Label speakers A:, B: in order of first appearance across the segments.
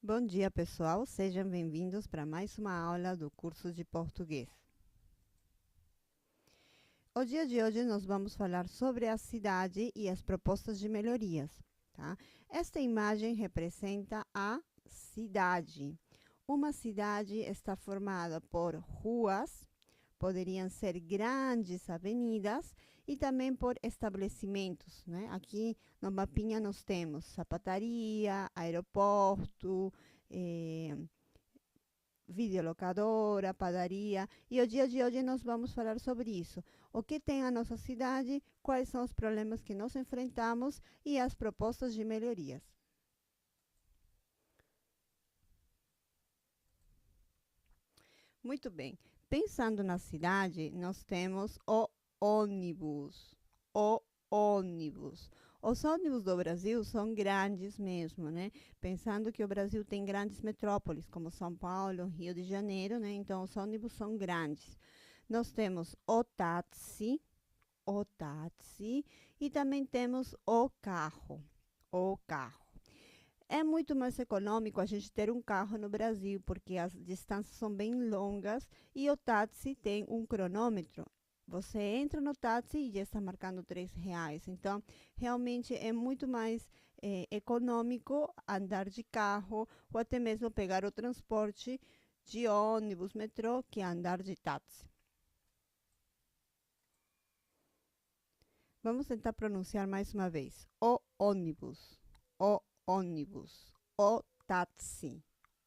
A: Bom dia, pessoal. Sejam bem-vindos para mais uma aula do curso de português. O dia de hoje nós vamos falar sobre a cidade e as propostas de melhorias, tá? Esta imagem representa a cidade. Uma cidade está formada por ruas, poderiam ser grandes avenidas e também por estabelecimentos, né? Aqui no mapinha nós temos sapataria, aeroporto, eh, videolocadora, padaria. E o dia de hoje nós vamos falar sobre isso. O que tem a nossa cidade, quais são os problemas que nós enfrentamos e as propostas de melhorias. Muito bem. Pensando na cidade, nós temos o ônibus. O ônibus. Os ônibus do Brasil são grandes mesmo, né? Pensando que o Brasil tem grandes metrópoles, como São Paulo, Rio de Janeiro, né? Então, os ônibus são grandes. Nós temos o táxi e também temos o carro. O carro. É muito mais econômico a gente ter um carro no Brasil, porque as distâncias são bem longas e o táxi tem um cronômetro. Você entra no táxi e já está marcando R$ 3. Então, realmente é muito mais econômico andar de carro ou até mesmo pegar o transporte de ônibus, metrô, que andar de táxi. Vamos tentar pronunciar mais uma vez. O ônibus, o ônibus, o táxi,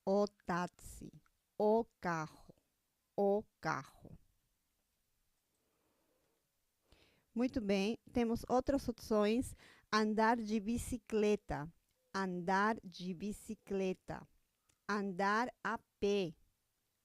A: o táxi, o carro, o carro. Muito bem, temos outras opções. Andar de bicicleta, andar de bicicleta, andar a pé,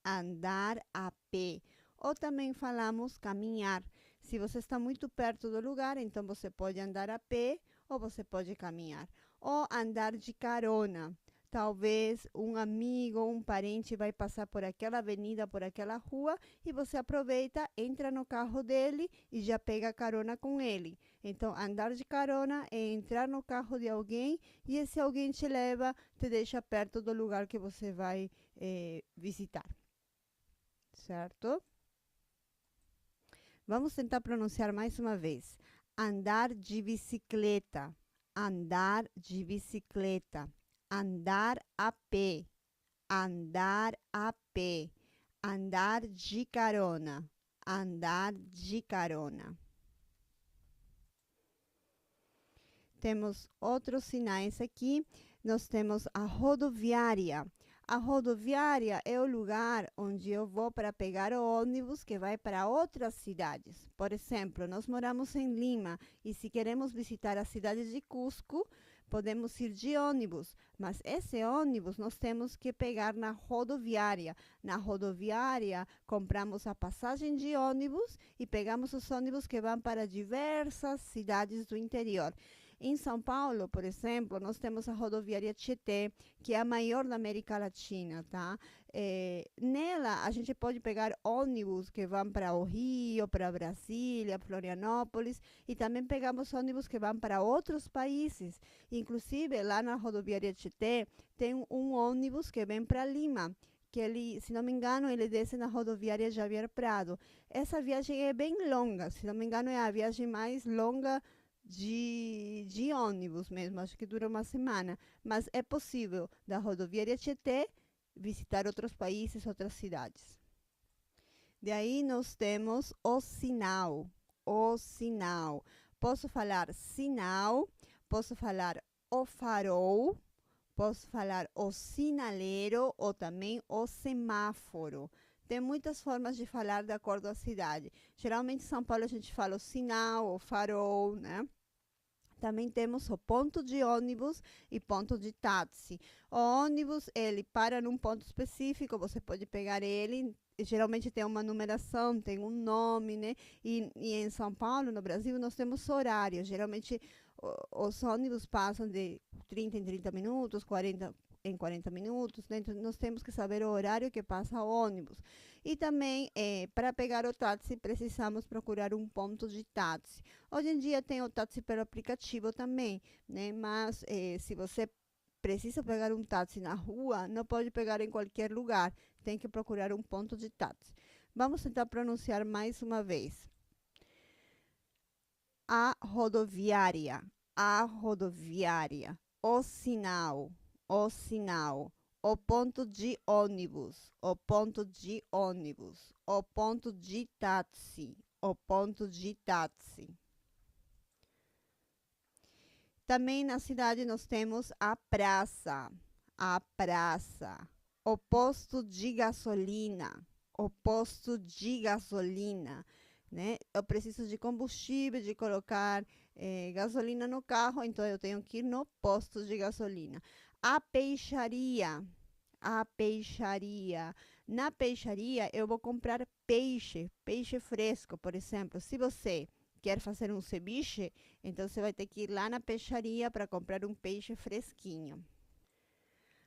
A: andar a pé. Ou também falamos caminhar. Se você está muito perto do lugar, então você pode andar a pé ou você pode caminhar. Ou andar de carona. Talvez um amigo ou um parente vai passar por aquela avenida, por aquela rua, e você aproveita, entra no carro dele e já pega carona com ele. Então, andar de carona é entrar no carro de alguém e esse alguém te leva, te deixa perto do lugar que você vai visitar. Certo? Vamos tentar pronunciar mais uma vez. Andar de bicicleta, andar de bicicleta, andar a pé, andar a pé, andar de carona, andar de carona. Temos outros sinais aqui. Nós temos a rodoviária. A rodoviária é o lugar onde eu vou para pegar o ônibus que vai para outras cidades. Por exemplo, nós moramos em Lima e se queremos visitar a cidade de Cusco, podemos ir de ônibus, mas esse ônibus nós temos que pegar na rodoviária. Na rodoviária, compramos a passagem de ônibus e pegamos os ônibus que vão para diversas cidades do interior. Em São Paulo, por exemplo, nós temos a rodoviária Tietê, que é a maior da América Latina, tá? Nela, a gente pode pegar ônibus que vão para o Rio, para Brasília, Florianópolis, e também pegamos ônibus que vão para outros países. Inclusive, lá na rodoviária Tietê, tem um ônibus que vem para Lima, que ele, se não me engano, ele desce na rodoviária Javier Prado. Essa viagem é bem longa, se não me engano, é a viagem mais longa de ônibus mesmo, acho que dura uma semana, mas é possível da rodoviária Tietê visitar outros países, outras cidades. Daí nós temos o sinal, o sinal. Posso falar sinal, posso falar o farol, posso falar o sinaleiro ou também o semáforo. Tem muitas formas de falar de acordo com a cidade. Geralmente em São Paulo a gente fala o sinal, o farol, né? Também temos o ponto de ônibus e ponto de táxi. O ônibus, ele para num ponto específico, você pode pegar ele, geralmente tem uma numeração, tem um nome, né? E em São Paulo, no Brasil, nós temos horários. Geralmente, os ônibus passam de 30 em 30 minutos, 40 em 40 minutos, né? Então, nós temos que saber o horário que passa o ônibus. E também, para pegar o táxi, precisamos procurar um ponto de táxi. Hoje em dia tem o táxi pelo aplicativo também, né? Mas se você precisa pegar um táxi na rua, não pode pegar em qualquer lugar. Tem que procurar um ponto de táxi. Vamos tentar pronunciar mais uma vez. A rodoviária, a rodoviária. O sinal, o sinal. O ponto de ônibus, o ponto de ônibus. O ponto de táxi, o ponto de táxi. Também na cidade nós temos a praça, o posto de gasolina, o posto de gasolina, né? Eu preciso de combustível, de colocar gasolina no carro, então eu tenho que ir no posto de gasolina. A peixaria, a peixaria. Na peixaria eu vou comprar peixe, peixe fresco, por exemplo. Se você quer fazer um ceviche, então você vai ter que ir lá na peixaria para comprar um peixe fresquinho.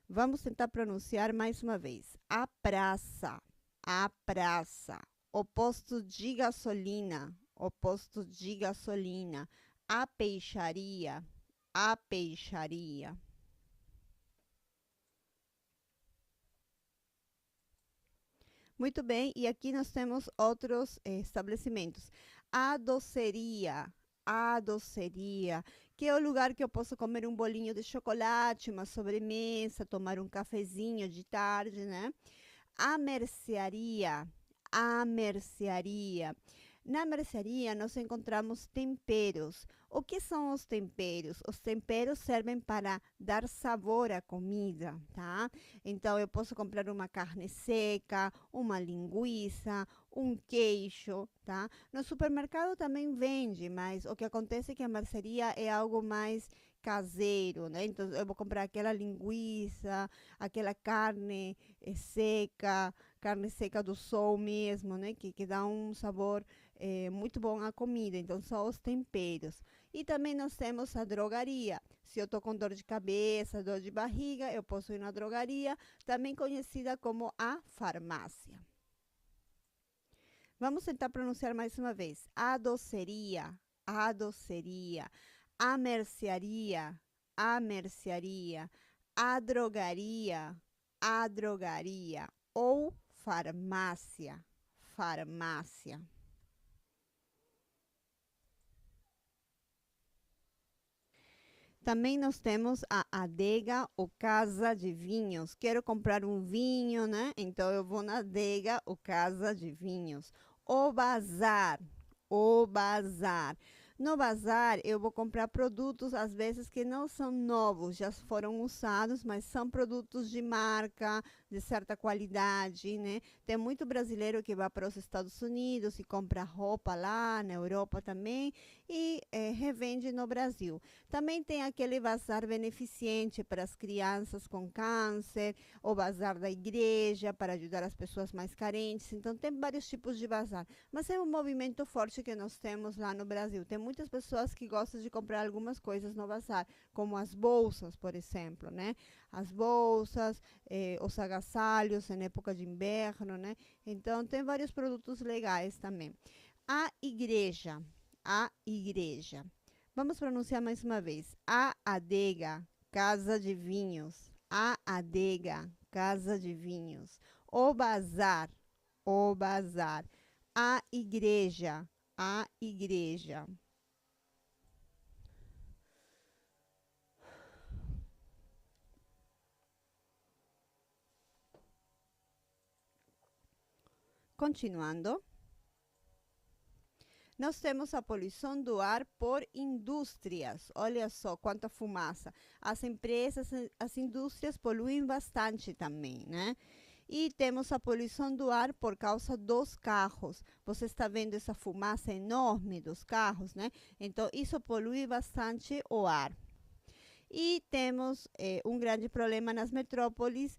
A: Vamos tentar pronunciar mais uma vez. A praça, a praça. O posto de gasolina, o posto de gasolina. A peixaria, a peixaria. Muito bem, e aqui nós temos outros estabelecimentos. A doceria, que é o lugar que eu posso comer um bolinho de chocolate, uma sobremesa, tomar um cafezinho de tarde, né? A mercearia, a mercearia. Na mercearia nós encontramos temperos. O que são os temperos? Os temperos servem para dar sabor à comida, tá? Então eu posso comprar uma carne seca, uma linguiça, um queijo, tá? No supermercado também vende, mas o que acontece é que a mercearia é algo mais caseiro, né? Então eu vou comprar aquela linguiça, aquela carne seca, carne seca do sol mesmo, né? Que dá um sabor muito bom à comida. Então são os temperos. E também nós temos a drogaria. Se eu estou com dor de cabeça, dor de barriga, eu posso ir na drogaria, também conhecida como a farmácia. Vamos tentar pronunciar mais uma vez. A doceria, a doceria. A mercearia, a mercearia. A drogaria. Ou farmácia, farmácia. Também nós temos a adega ou casa de vinhos. Quero comprar um vinho, né? Então eu vou na adega ou casa de vinhos. O bazar, o bazar. No bazar eu vou comprar produtos às vezes que não são novos, já foram usados, mas são produtos de marca, de certa qualidade, né? Tem muito brasileiro que vai para os Estados Unidos e compra roupa lá, na Europa também, e revende no Brasil. Também tem aquele bazar beneficente para as crianças com câncer, o bazar da igreja para ajudar as pessoas mais carentes. Então, tem vários tipos de bazar. Mas é um movimento forte que nós temos lá no Brasil. Tem muitas pessoas que gostam de comprar algumas coisas no bazar, como as bolsas, por exemplo, né? As bolsas, os agasalhos em época de inverno, né? Então, tem vários produtos legais também. A igreja, a igreja. Vamos pronunciar mais uma vez. A adega, casa de vinhos. A adega, casa de vinhos. O bazar, o bazar. A igreja, a igreja. Continuando. Nós temos a poluição do ar por indústrias. Olha só quanta fumaça. As empresas, as indústrias poluem bastante também, né? E temos a poluição do ar por causa dos carros. Você está vendo essa fumaça enorme dos carros, né? Então, isso polui bastante o ar. E temos um grande problema nas metrópoles,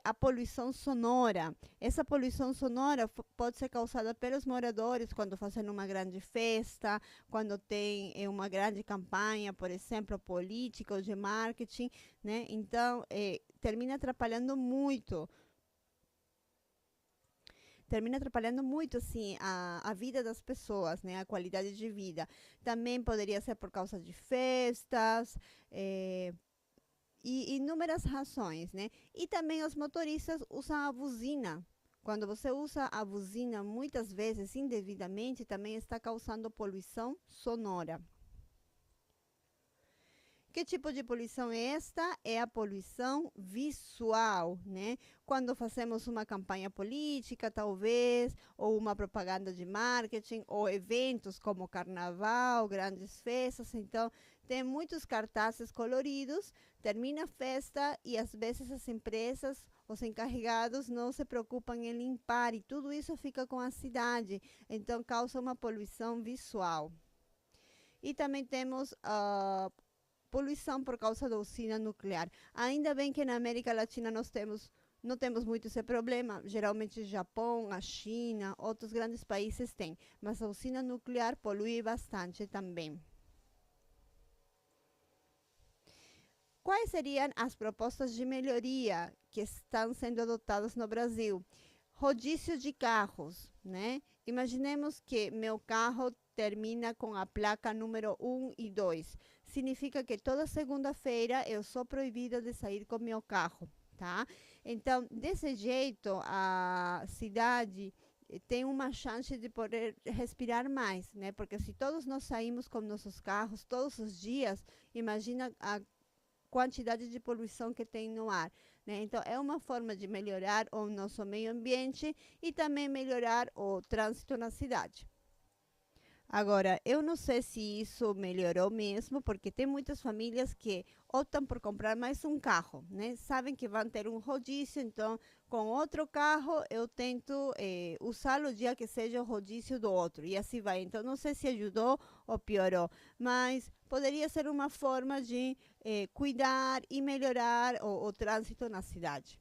A: a poluição sonora. Essa poluição sonora pode ser causada pelos moradores quando fazem uma grande festa, quando tem uma grande campanha, por exemplo, política ou de marketing, né? Então, termina atrapalhando muito assim a vida das pessoas, né? A qualidade de vida. Também poderia ser por causa de festas, e inúmeras razões, né? E também os motoristas usam a buzina. Quando você usa a buzina muitas vezes indevidamente, também está causando poluição sonora. Que tipo de poluição é esta? É a poluição visual, né? Quando fazemos uma campanha política, talvez, ou uma propaganda de marketing, ou eventos como carnaval, grandes festas, então tem muitos cartazes coloridos, termina a festa e às vezes as empresas, os encarregados não se preocupam em limpar e tudo isso fica com a cidade, então causa uma poluição visual. E também temos poluição por causa da usina nuclear. Ainda bem que na América Latina não temos muito esse problema. Geralmente o Japão, a China, outros grandes países têm. Mas a usina nuclear polui bastante também. Quais seriam as propostas de melhoria que estão sendo adotadas no Brasil? Rodízio de carros, né? Imaginemos que meu carro termina com a placa número 1 e 2. Significa que toda segunda-feira eu sou proibida de sair com meu carro, tá? Então, desse jeito, a cidade tem uma chance de poder respirar mais, né? Porque se todos nós saímos com nossos carros todos os dias, imagina a quantidade de poluição que tem no ar, né? Então, é uma forma de melhorar o nosso meio ambiente e também melhorar o trânsito na cidade. Agora, eu não sei se isso melhorou mesmo, porque tem muitas famílias que optam por comprar mais um carro, né? Sabem que vão ter um rodízio, então com outro carro eu tento usá-lo o dia que seja o rodízio do outro, e assim vai. Então, não sei se ajudou ou piorou, mas poderia ser uma forma de cuidar e melhorar o trânsito na cidade.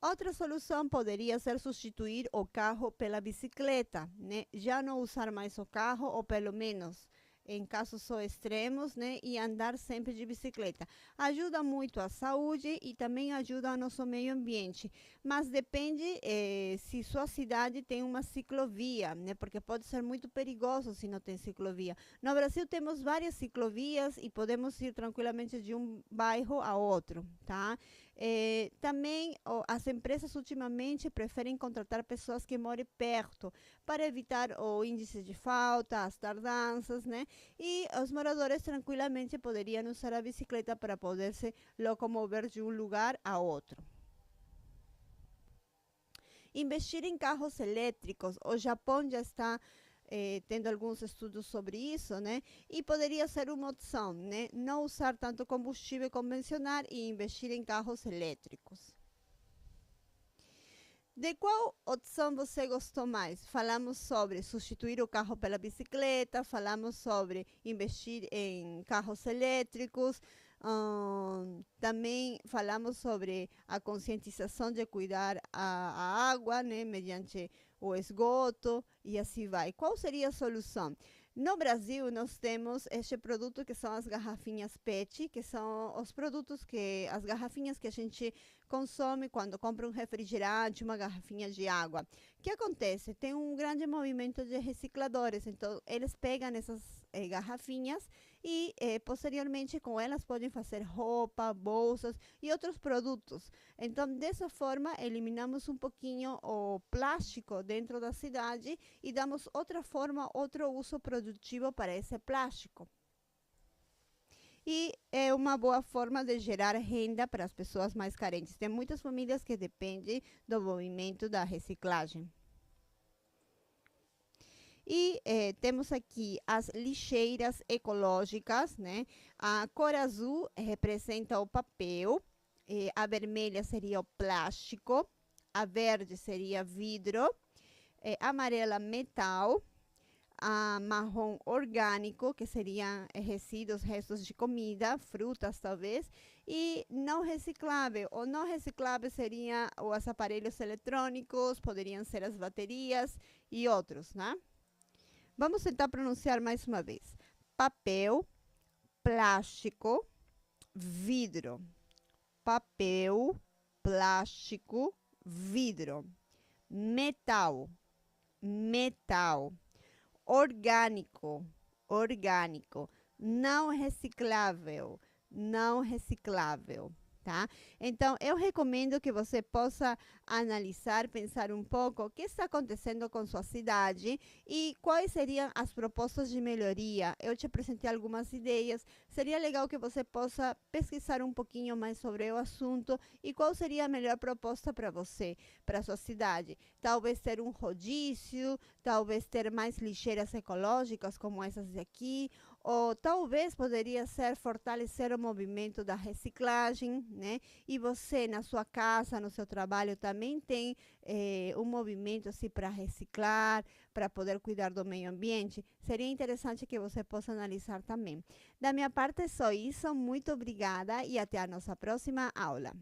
A: Outra solução poderia ser substituir o carro pela bicicleta, né? Já não usar mais o carro, ou pelo menos em casos só extremos, né? E andar sempre de bicicleta. Ajuda muito a saúde e também ajuda ao nosso meio ambiente. Mas depende se sua cidade tem uma ciclovia, né? Porque pode ser muito perigoso se não tem ciclovia. No Brasil temos várias ciclovias e podemos ir tranquilamente de um bairro a outro, tá? Também as empresas ultimamente preferem contratar pessoas que morem perto para evitar o índice de falta, as tardanças, né? E os moradores tranquilamente poderiam usar a bicicleta para poder se locomover de um lugar a outro. Investir em carros elétricos. O Japão já está tendo alguns estudos sobre isso, né? E poderia ser uma opção, né? Não usar tanto combustível convencional e investir em carros elétricos. De qual opção você gostou mais? Falamos sobre substituir o carro pela bicicleta, falamos sobre investir em carros elétricos, também falamos sobre a conscientização de cuidar a água, né, mediante o esgoto e assim vai. Qual seria a solução? No Brasil, nós temos este produto que são as garrafinhas PET, que são os produtos as garrafinhas que a gente consome quando compra um refrigerante, uma garrafinha de água. O que acontece? Tem um grande movimento de recicladores, então eles pegam essas garrafinhas e posteriormente com elas podem fazer roupa, bolsas e outros produtos. Então, dessa forma, eliminamos um pouquinho o plástico dentro da cidade e damos outra forma, outro uso produtivo para esse plástico. E é uma boa forma de gerar renda para as pessoas mais carentes. Tem muitas famílias que dependem do movimento da reciclagem. E temos aqui as lixeiras ecológicas, né? A cor azul representa o papel, a vermelha seria o plástico, a verde seria vidro, a amarela metal, a marrom orgânico, que seriam resíduos, restos de comida, frutas talvez, e não reciclável. O não reciclável seriam os aparelhos eletrônicos, poderiam ser as baterias e outros, né? Vamos tentar pronunciar mais uma vez. Papel, plástico, vidro. Papel, plástico, vidro. Metal, metal. Orgânico, orgânico, não reciclável, não reciclável. Tá? Então, eu recomendo que você possa analisar, pensar um pouco o que está acontecendo com sua cidade e quais seriam as propostas de melhoria. Eu te apresentei algumas ideias, seria legal que você possa pesquisar um pouquinho mais sobre o assunto e qual seria a melhor proposta para você, para sua cidade. Talvez ter um rodízio, talvez ter mais lixeiras ecológicas como essas aqui, ou talvez poderia ser fortalecer o movimento da reciclagem, né? E você na sua casa, no seu trabalho também tem um movimento assim para reciclar, para poder cuidar do meio ambiente. Seria interessante que você possa analisar também. Da minha parte é só isso. Muito obrigada e até a nossa próxima aula.